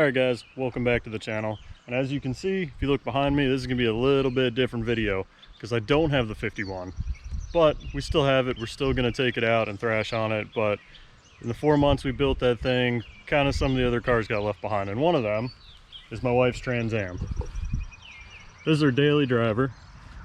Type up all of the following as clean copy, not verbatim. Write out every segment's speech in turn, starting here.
Alright guys, welcome back to the channel. And as you can see, if you look behind me, this is going to be a little bit different video because I don't have the 51. But we still have it. We're still going to take it out and thrash on it. But in the 4 months we built that thing, kind of some of the other cars got left behind. And one of them is my wife's Trans Am. This is her daily driver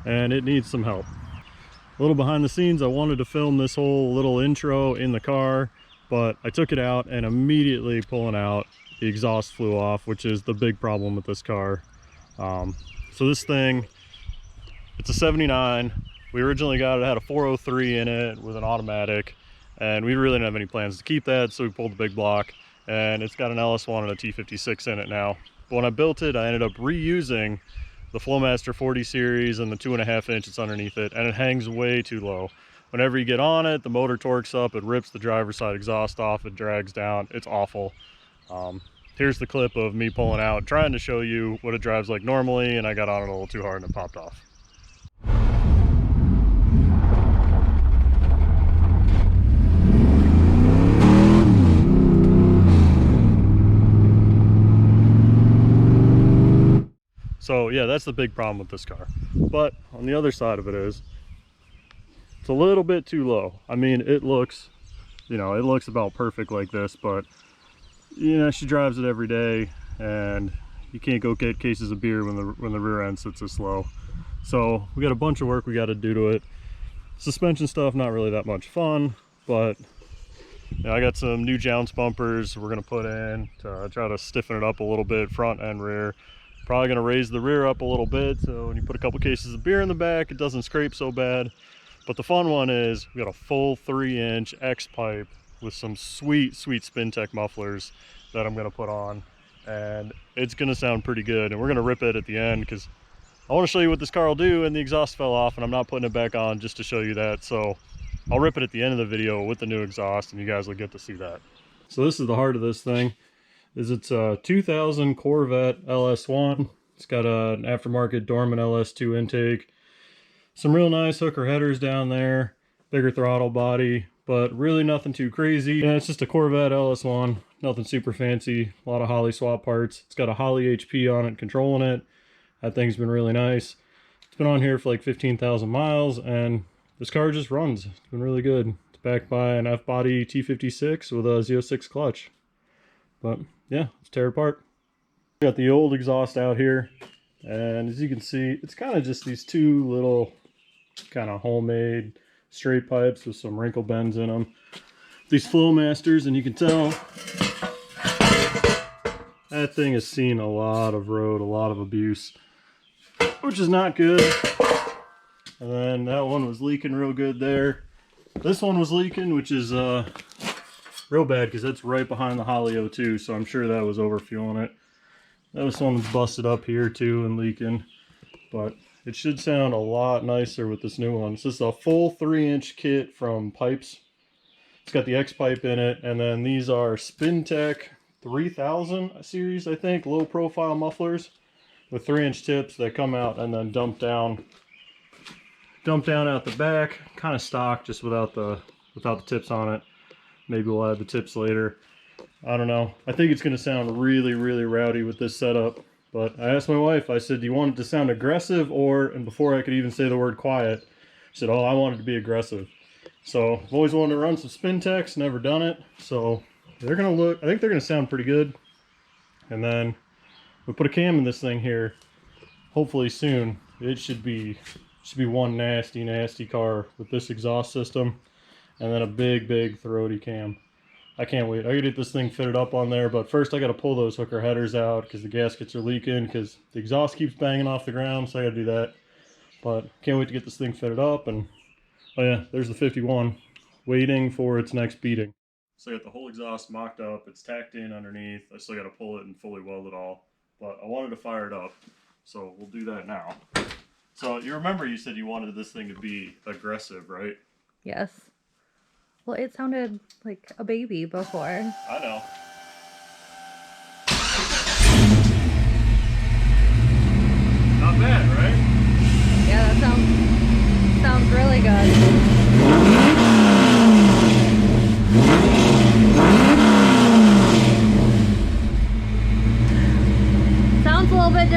and it needs some help. A little behind the scenes, I wanted to film this whole little intro in the car, but I took it out and immediately pulling out, the exhaust flew off, which is the big problem with this car. So this thing, it's a 79. We originally got it, had a 403 in it with an automatic, and we really didn't have any plans to keep that, so we pulled the big block, and it's got an LS1 and a T56 in it now. But when I built it, I ended up reusing the Flowmaster 40 series and the 2.5 inch it's underneath it, and it hangs way too low. Whenever you get on it, the motor torques up, it rips the driver's side exhaust off, it drags down, it's awful. Here's the clip of me pulling out, trying to show you what it drives like normally, and I got on it a little too hard and it popped off. So yeah, that's the big problem with this car. But on the other side of it is, it's a little bit too low. I mean, it looks, you know, it looks about perfect like this, but you know, she drives it every day and you can't go get cases of beer when the rear end sits this low. So we got a bunch of work we got to do to it. Suspension stuff, not really that much fun, but you know, I got some new jounce bumpers we're going to put in to try to stiffen it up a little bit, front and rear. Probably going to raise the rear up a little bit, so when you put a couple cases of beer in the back, it doesn't scrape so bad. But the fun one is we got a full 3-inch X-pipe with some sweet Spintech mufflers that I'm going to put on, and it's going to sound pretty good. And we're going to rip it at the end because I want to show you what this car will do, and the exhaust fell off and I'm not putting it back on just to show you that. So I'll rip it at the end of the video with the new exhaust and you guys will get to see that. So this is the heart of this thing. It's a 2000 Corvette LS1. It's got an aftermarket Dorman LS2 intake. Some real nice hooker headers down there, bigger throttle body, but really nothing too crazy. Yeah, it's just a Corvette LS1, nothing super fancy, a lot of Holley swap parts. It's got a Holley HP on it controlling it. That thing's been really nice. It's been on here for like 15,000 miles and this car just runs. It's been really good. It's backed by an F-body T56 with a Z06 Clutch. But yeah, let's tear it apart. Got the old exhaust out here, and as you can see, it's kind of just these two little kind of homemade straight pipes with some wrinkle bends in them. These Flowmasters, and you can tell that thing has seen a lot of road, a lot of abuse, which is not good. And then that one was leaking real good there. This one was leaking, which is real bad because that's right behind the Holley O2, so I'm sure that was overfueling it. That was one that's busted up here too and leaking, but it should sound a lot nicer with this new one. This is a full 3-inch kit from Pypes. It's got the X-pipe in it, and then these are Spintech 3000 series, I think, low profile mufflers with 3-inch tips that come out and then dump down out the back, kind of stock, just without the tips on it. Maybe we'll add the tips later. I don't know. I think it's going to sound really rowdy with this setup. But I asked my wife, I said, do you want it to sound aggressive or, and before I could even say the word quiet, she said, oh, I want it to be aggressive. So I've always wanted to run some Spintechs, never done it. So they're going to look, I think they're going to sound pretty good. And then we put a cam in this thing here, hopefully soon. It should be one nasty car with this exhaust system. And then a big throaty cam. I can't wait. I gotta get this thing fitted up on there, but first I gotta pull those hooker headers out because the gaskets are leaking because the exhaust keeps banging off the ground, so I gotta do that. But can't wait to get this thing fitted up. And oh yeah, there's the 51 waiting for its next beating. So I got the whole exhaust mocked up, it's tacked in underneath. I still gotta pull it and fully weld it all, but I wanted to fire it up, so we'll do that now. So you remember you said you wanted this thing to be aggressive, right? Yes. Well, it sounded like a baby before. I know. Not bad, right? Yeah, that sounds really good.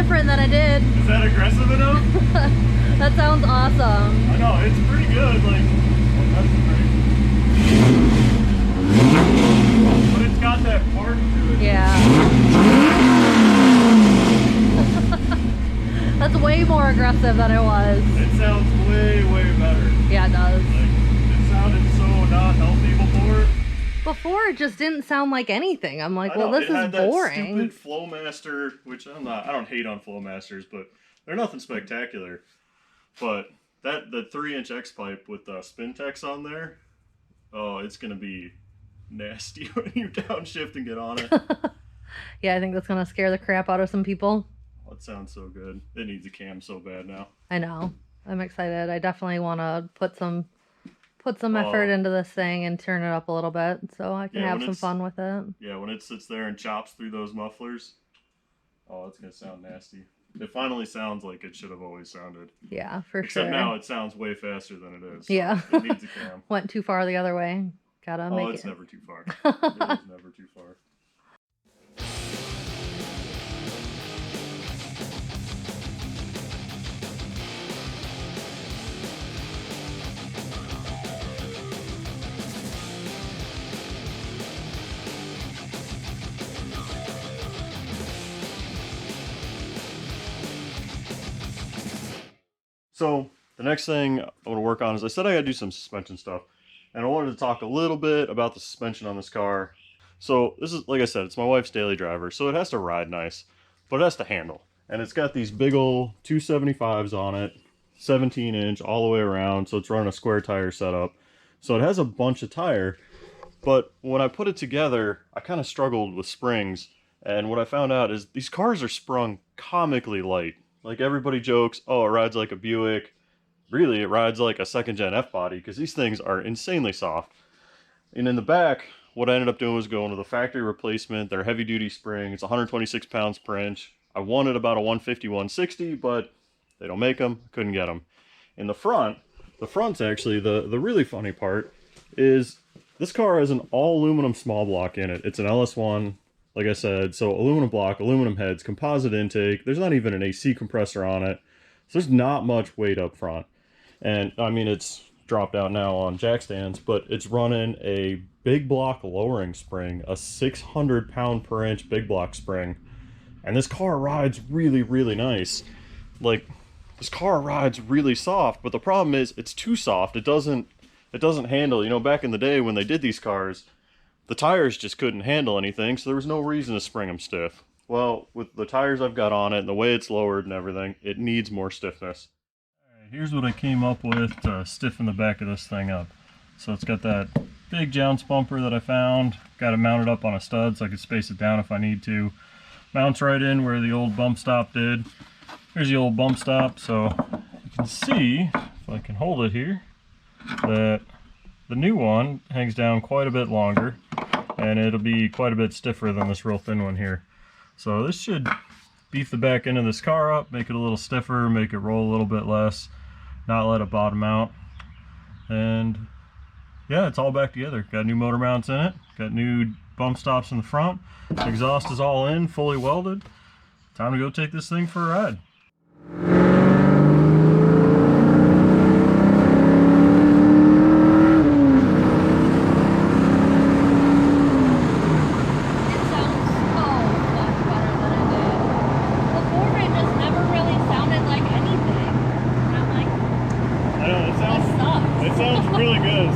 different than it did. Is that aggressive enough? That sounds awesome. I know, it's pretty good. Like, well, that's great. But it's got that part to it. Yeah. That's way more aggressive than it was. It sounds way, way better. Yeah, it does. Like, it sounded so not healthy before. Before it just didn't sound like anything. I'm like, I well, know, this it had is that boring. stupid Flowmaster, which I don't hate on Flowmasters, but they're nothing spectacular. But the 3-inch X-pipe with Spintechs on there, oh, it's gonna be nasty when you downshift and get on it. Yeah, I think that's gonna scare the crap out of some people. Oh, it sounds so good. It needs a cam so bad now. I know. I'm excited. I definitely want to put some effort into this thing and turn it up a little bit so I can have some fun with it. Yeah, when it sits there and chops through those mufflers, oh, it's gonna sound nasty. It finally sounds like it should have always sounded. Yeah, for Except sure. now it sounds way faster than it is. So yeah. It needs a cam. Went too far the other way. Gotta make it. Oh, it's never too far. It is never too far. So the next thing I want to work on is I said I gotta do some suspension stuff, and I wanted to talk a little bit about the suspension on this car. So this is, like I said, it's my wife's daily driver, so it has to ride nice, but it has to handle. And it's got these big old 275s on it, 17-inch all the way around, so it's running a square tire setup. So it has a bunch of tire, but when I put it together, I kind of struggled with springs, and what I found out is these cars are sprung comically light. Like everybody jokes, oh, it rides like a Buick. Really, it rides like a second-gen F-body because these things are insanely soft. And in the back, what I ended up doing was going to the factory replacement, their heavy-duty spring. It's 126 pounds per inch. I wanted about a 150, 160, but they don't make them. Couldn't get them. In the front's actually, the really funny part is this car has an all-aluminum small block in it. It's an LS1. Like I said, so aluminum block, aluminum heads, composite intake. There's not even an AC compressor on it. So there's not much weight up front. And I mean, it's dropped out now on jack stands, but it's running a big block lowering spring, a 600 pound per inch big block spring. And this car rides really, really nice. Like, this car rides really soft, but the problem is it's too soft. It doesn't handle, you know, back in the day when they did these cars, the tires just couldn't handle anything, so there was no reason to spring them stiff. Well, with the tires I've got on it and the way it's lowered and everything, it needs more stiffness. All right, here's what I came up with to stiffen the back of this thing up. So it's got that big jounce bumper that I found. Got it mounted up on a stud so I could space it down if I need to. Mounts right in where the old bump stop did. Here's the old bump stop, so you can see, if I can hold it here, that the new one hangs down quite a bit longer, and it'll be quite a bit stiffer than this real thin one here. So this should beef the back end of this car up, make it a little stiffer, make it roll a little bit less, not let it bottom out. And yeah, it's all back together. Got new motor mounts in it, got new bump stops in the front, exhaust is all in, fully welded. Time to go take this thing for a ride.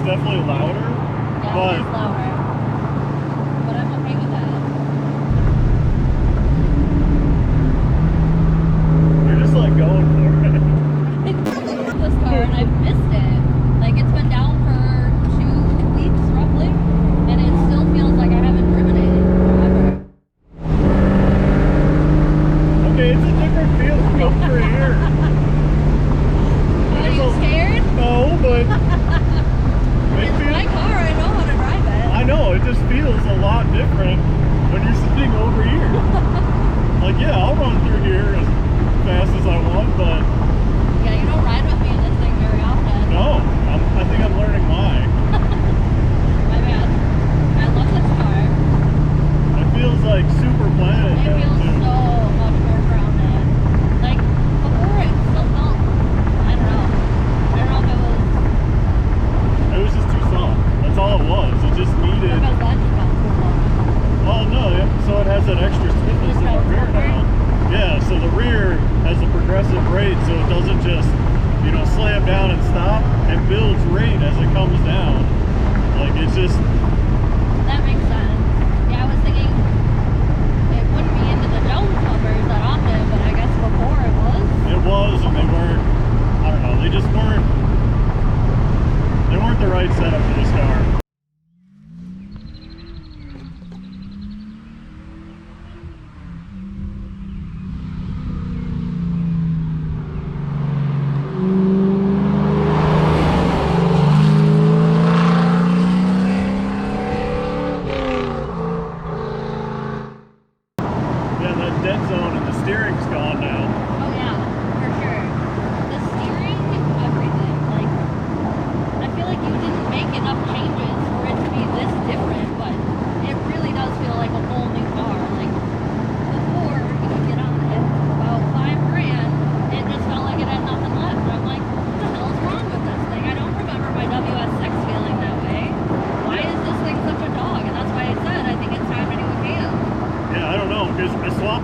Definitely louder, yeah, but it's louder. But I'm okay with that. You're just like going for it. This car and I've missed it. Like it's been down for 2 weeks roughly, and it still feels like I haven't driven it forever. Okay, it's a different feel from over here. Are you scared? No, but it's my car, I know how to drive it. I know, and builds rate as it comes down. Like, it's just... That makes sense. Yeah, I was thinking it wouldn't be into the dome covers that often, but I guess before it was. It was, and they weren't, I don't know, they just weren't, they weren't the right setup for this car.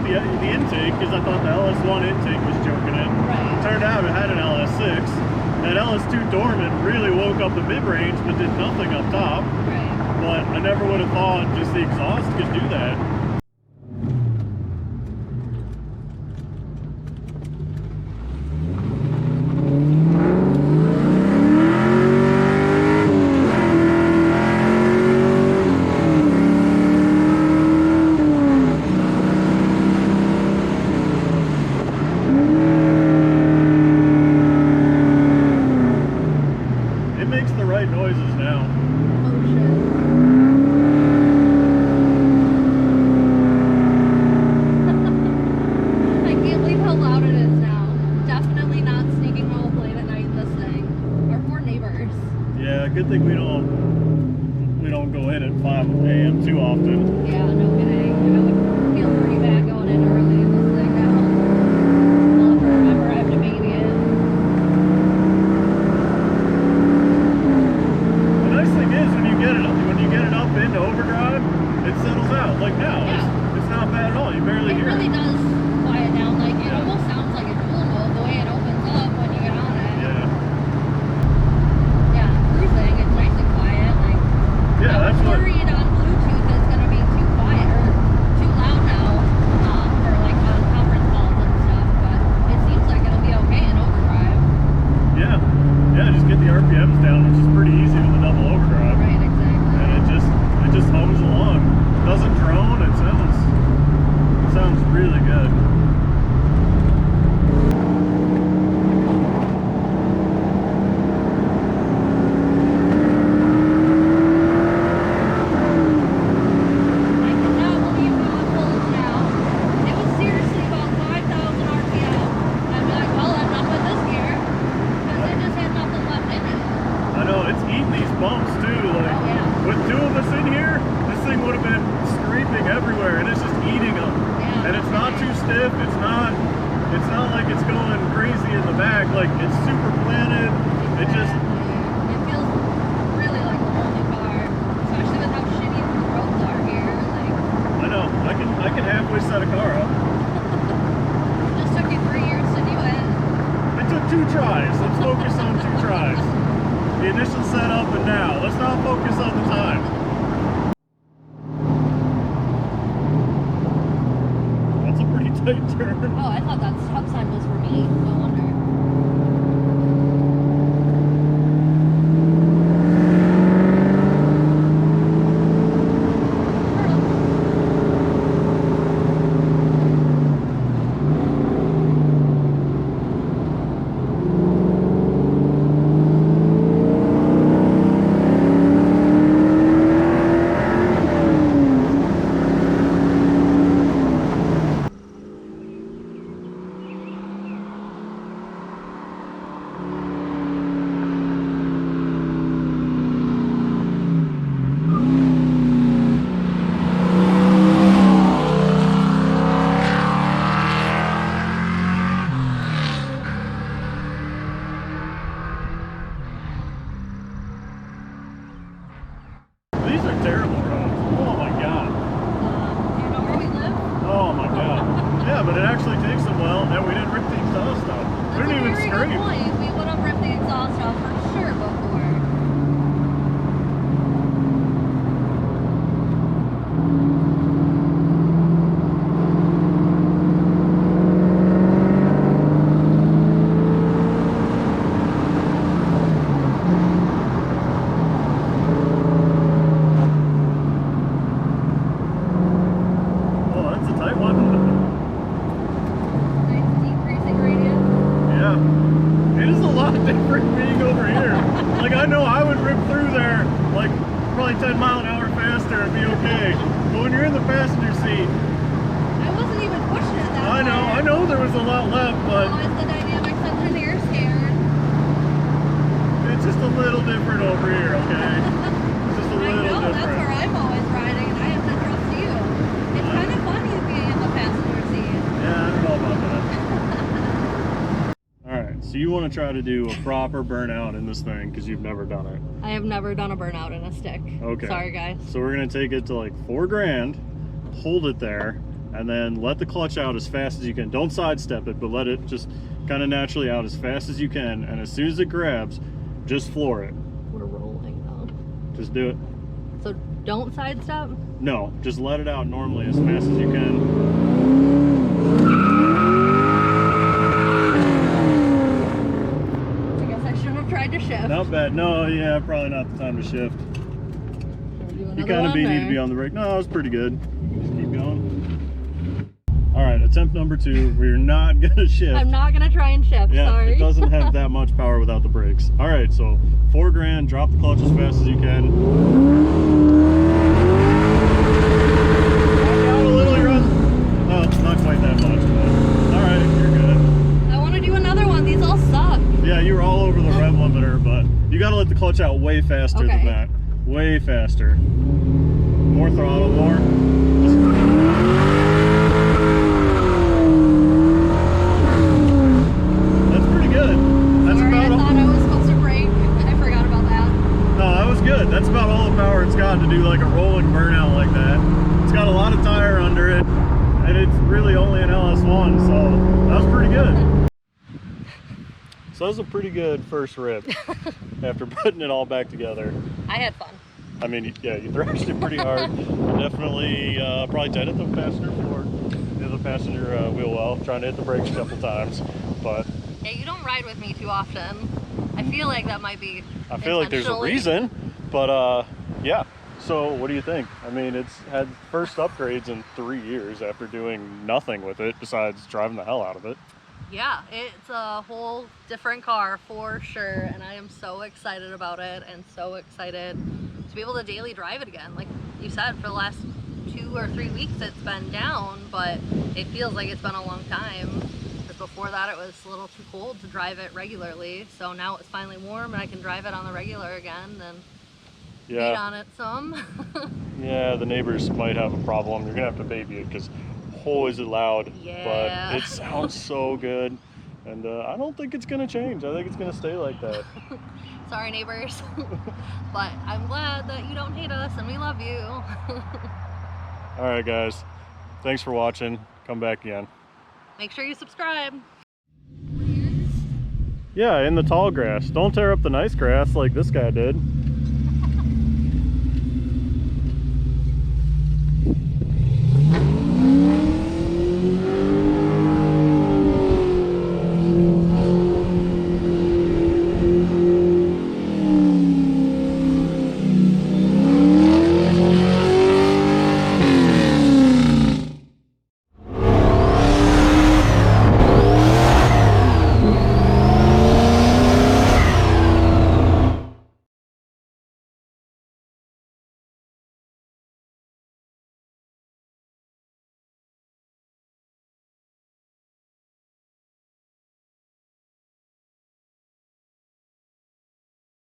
The intake, because I thought the LS1 intake was joking it. Right. Turned out it had an LS6. That LS2 Dorman really woke up the mid-range, but did nothing up top. Right. But I never would have thought just the exhaust could do that. Good thing we don't go in at 5 a.m. too often. Yeah, no kidding. I would feel pretty bad going in early in this thing now. I'll have to remember I have to baby it. The nice thing is when you get it up into overdrive, it settles out. Like now, yeah. it's not bad at all. You barely hear it. It really does quiet down. Like it almost sounds like a dual mode the way it opens up when you get on it. Yeah. It's nice and quiet. Like, yeah, I was worried on Bluetooth it's going to be too quiet or too loud now for like on conference calls and stuff, but it seems like it'll be okay in overdrive. Yeah, just get the RPMs down, which is pretty easy with a double overdrive. Right, exactly. And it just hums along. It doesn't drone. It sounds really good. It's not like it's going crazy in the back. Like, it's super planted. It feels really like a whole new car, especially with how shitty the roads are here. Like, I know. I can halfway set a car up. It just took you 3 years to do it. It took 2 tries. Let's focus on 2 tries. The initial setup and now. Let's not focus on the time. That's a pretty tight turn. Oh, I thought that stop sign was for me. No wonder. These are terrible roads. Oh my god. Do you know where we live? Oh my god. Yeah, but it actually takes them well, and we didn't rip the exhaust off. We didn't even scrape. Good point. We would have ripped the exhaust off for sure, but over here. Like, I know I would rip through there, like, probably 10 mile an hour faster and be okay. But when you're in the passenger seat, I wasn't even pushing it that hard. I know there was a lot left, but Always the dynamics engineer scared. it's just a little different over here, okay? It's just a I little know, different. that's where I'm always riding, and I have to trust you. It's kind of funny being in the passenger seat. Yeah, I don't know about that. Alright, so you want to try to do a proper burnout in this thing because you've never done it. I have never done a burnout in a stick. Okay. Sorry, guys. So we're going to take it to like 4 grand, hold it there, and then let the clutch out as fast as you can. Don't sidestep it, but let it just kind of naturally out as fast as you can. And as soon as it grabs, just floor it. We're rolling though. Just do it. So don't sidestep? No, just let it out normally as fast as you can. Tried to shift. Not bad. No, yeah, probably not the time to shift. You kind of need to be on the brake. No, it was pretty good. Just keep going. All right, attempt number 2. We're not gonna shift. I'm not gonna try and shift. Yeah, sorry. It doesn't have that much power without the brakes. All right, so 4 grand. Drop the clutch as fast as you can. Back out a little. You're on. No, not quite that much. But all right, you're good. I want to do another one. These all suck. Yeah, you were all over the rev limiter, but you got to let the clutch out way faster than that. Way faster. More throttle, more. That's pretty good. That's Sorry, about I thought I was supposed to brake. I forgot about that. No, that was good. That's about all the power it's got to do like a rolling burnout like that. It's got a lot of tire under it, and it's really only an LS1, so that was pretty good. So that was a pretty good first rip after putting it all back together. I had fun. I mean, yeah, you thrashed it pretty hard. Definitely probably dented the passenger floor, the passenger wheel well, trying to hit the brakes a couple times. But yeah, you don't ride with me too often. I feel like that might be. I feel like there's a reason, but yeah. So what do you think? I mean, it's had first upgrades in 3 years after doing nothing with it besides driving the hell out of it. Yeah, it's a whole different car for sure, and I am so excited about it and so excited to be able to daily drive it again. Like you said, for the last 2 or 3 weeks it's been down, but it feels like it's been a long time. Because before that it was a little too cold to drive it regularly, so now it's finally warm and I can drive it on the regular again and beat on it some. Yeah, the neighbors might have a problem. You're gonna have to baby it because oh, is it loud. Yeah. But it sounds so good, and I don't think it's gonna change. I think it's gonna stay like that. Sorry, neighbors. But I'm glad that you don't hate us and we love you. All right, guys, thanks for watching. Come back again. Make sure you subscribe. Yeah, in the tall grass. Don't tear up the nice grass like this guy did.